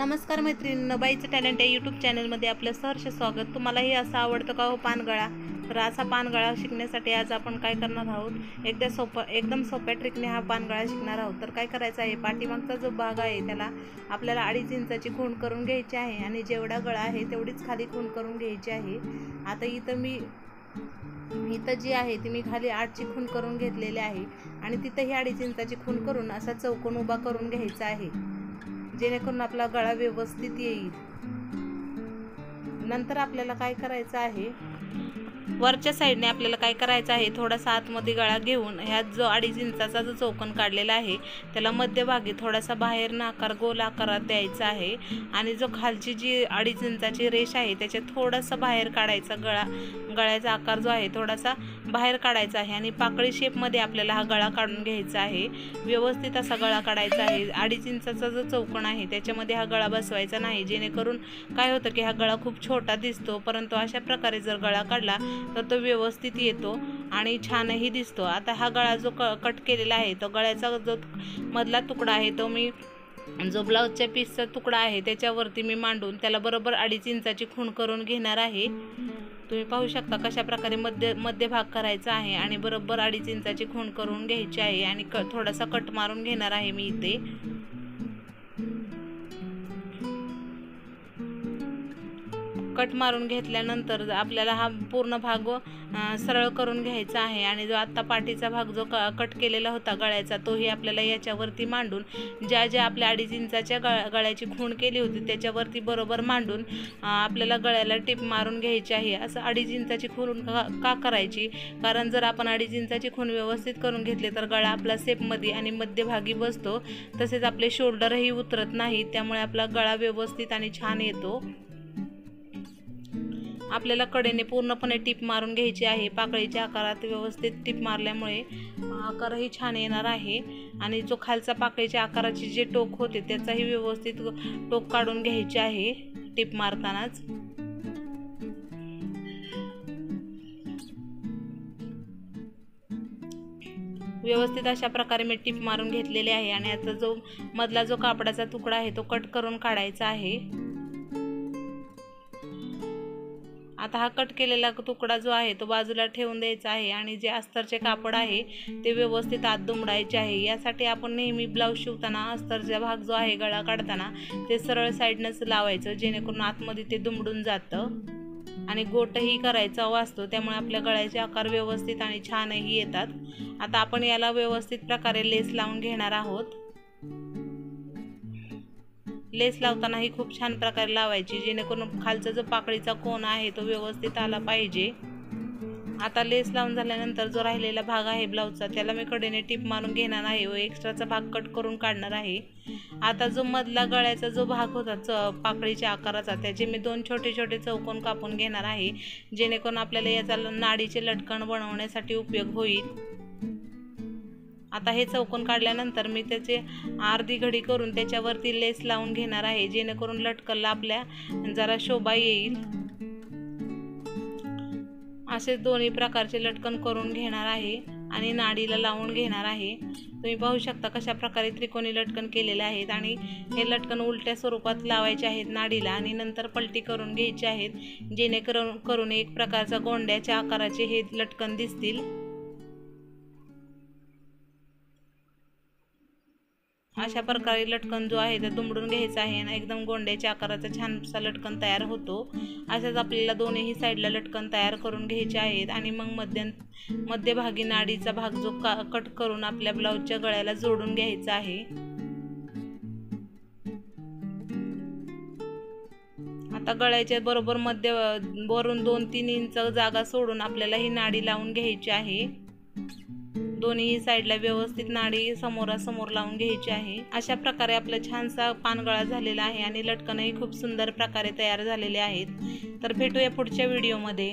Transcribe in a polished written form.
नमस्कार मैत्रिणींनो, बाईचं टॅलेंट या यूट्यूब चॅनलमध्ये आपलं सहर्ष स्वागत। तुम्हालाही असं आवडतं का हो पानगळा? तर असा पानगळा शिकण्यासाठी आज आपण काय करणार आहोत, एकदम सोप्या ट्रिकने हा पानगळा शिकणार आहोत। तर काय करायचं आहे, पाठीमागचा जो भाग आहे त्याला आपल्याला 2.5 इंचाची खूण करून घ्यायची आहे आणि जेवढा गळा आहे तेवढीच खाली खूण करून घ्यायची आहे। आता इथं जी आहे ती मी खाली 8ची खूण करून घेतलेली आहे आणि तिथंही 2.5 इंचाची खूण करून असा चौकोन उभा करून घ्यायचा आहे, जेणेकरून आपला गळा व्यवस्थित येईल। नंतर आपल्याला काय करायचं आहे, वरच्या साईडने आपल्याला काय करायचं आहे, थोडासा आतमध्ये गळा घेऊन ह्यात जो 2.5 इंचाचा जो चौकोन काढलेला आहे त्याला मध्यभागी थोडासा बाहेरनं आकार गोल आकारात द्यायचा आहे आणि जो खालची जी 2.5 इंचाची रेष आहे त्याच्यात थोडासा बाहेर काढायचा, गळ्याचा आकार जो आहे थोडासा बाहेर काढायचा आहे आणि पाकळी शेपमध्ये आपल्याला हा गळा काढून घ्यायचा आहे। व्यवस्थित असा गळा काढायचा आहे। 2.5 इंचाचा जो चौकोन आहे त्याच्यामध्ये हा गळा बसवायचा नाही, जेणेकरून काय होतं की हा गळा खूप छोटा दिसतो, परंतु अशा प्रकारे जर गळा काढला तर तो व्यवस्थित येतो आणि छानही दिसतो। आता हा गळा जो कट केलेला आहे तो गळ्याचा जो मधला तुकडा आहे तो मी जो ब्लाउजच्या पीसचा तुकडा आहे त्याच्यावरती मी मांडून त्याला बरोबर 2.5 इंचाची खूण करून घेणार आहे। तुम्ही पाहू शकता कशा प्रकारे मध्य भाग करायचा आहे आणि बरोबर 2.5 इंचाची खूण करून घ्यायची आहे आणि थोडासा कट मारून घेणार आहे मी इथे। कट मारून घेतल्यानंतर आपल्याला हा पूर्ण भाग सरळ करून घ्यायचा आहे आणि जो आता पाठीचा भाग जो कट केलेला होता गळ्याचा तोही आपल्याला याच्यावरती मांडून ज्या आपल्या 2.5 इंचाच्या गळ्याची खूण केली होती त्याच्यावरती बरोबर मांडून आपल्याला गळ्याला टिप मारून घ्यायची आहे। असं 2.5 इंचाची खूण का करायची, कारण जर आपण 2.5 इंचाची खूण व्यवस्थित करून घेतले तर गळा आपला शेपमध्ये आणि मध्यभागी बसतो, तसेच आपले शोल्डरही उतरत नाही, त्यामुळे आपला गळा व्यवस्थित आणि छान येतो। आपल्याला कडेने पूर्णपणे टिप मारून घ्यायची आहे। पाकळीच्या आकारात व्यवस्थित टिप मारल्यामुळे आकारही छान येणार आहे आणि जो खालचा पाकळीच्या आकाराचे जे टोक होते त्याचाही व्यवस्थित टोक काढून घ्यायचे आहे टिप मारतानाच। व्यवस्थित अशा प्रकारे मी टिप मारून घेतलेले आहे आणि आता जो मधला जो कापडाचा तुकडा आहे तो कट करून काढायचा आहे। आता हा कट केलेला तुकडा जो आहे तो बाजूला ठेवून द्यायचा आहे आणि जे अस्तरचे कापड आहे ते व्यवस्थित आत दुमडायचे आहे। यासाठी आपण नेहमी ब्लाऊज शिवताना अस्तरचा भाग जो आहे गळा काढताना ते सरळ साईडनंच लावायचं, जेणेकरून आतमध्ये ते दुमडून जातं आणि गोटही करायचा वाचतो, त्यामुळे आपल्या गळ्याचे आकार व्यवस्थित आणि छानही येतात। आता आपण याला व्यवस्थित प्रकारे लेस लावून घेणार आहोत। लेस लावतानाही खूप छान प्रकारे लावायची, जेणेकरून खालचा जो पाकळीचा कोन आहे तो व्यवस्थित आला पाहिजे। आता लेस लावून झाल्यानंतर जो राहिलेला भाग आहे ब्लाऊजचा त्याला मी कडेने टिप मारून घेणार आहे व एक्स्ट्राचा भाग कट करून काढणार आहे। आता जो मधला गळ्याचा जो भाग होता पाकळीच्या आकाराचा त्याचे मी 2 छोटे छोटे चौकोन कापून घेणार आहे, जेणेकरून आपल्याला याचा नाडीचे लटकन बनवण्यासाठी उपयोग होईल। आता हे चौकोन काढल्यानंतर मी त्याचे अर्धी घडी करून त्याच्यावरती लेस लावून घेणार आहे, जेणेकरून लटकनला आपल्या जरा शोभा येईल। असे दोन्ही प्रकारचे लटकन करून घेणार आहे आणि नाडीला लावून घेणार आहे। तुम्ही पाहू शकता कशा प्रकारे त्रिकोणी लटकन केलेले आहेत आणि हे लटकन उलट्या स्वरूपात लावायचे आहेत नाडीला आणि नंतर पलटी करून घ्यायचे आहेत, जेणेकरून एक प्रकारचा गोंड्याच्या आकाराचे हे लटकन दिसतील। अशा प्रकारे लटकन जो आहे तो दुमडून घ्यायचा आहे आणि एकदम गोंड्याच्या आकाराचा छानसा लटकन तयार होतो। अशाच आपल्याला दोन्ही साईडला लटकन तयार करून घ्यायचे आहेत आणि मग मध्यभागी नाडीचा भाग जो कट करून आपल्या ब्लाऊजच्या गळ्याला जोडून घ्यायचा आहे। आता गळ्याच्या बरोबर वरून 2-3 इंच जागा सोडून आपल्याला ही नाडी लावून घ्यायची आहे। दोन्ही साईडला व्यवस्थित नाडी समोरासमोर लावून घ्यायची आहे। अशा प्रकारे आपला छानसा पानगळा झालेला आहे आणि लटकनही खूप सुंदर प्रकारे तयार झालेले आहेत। तर भेटूया पुढच्या व्हिडिओमध्ये।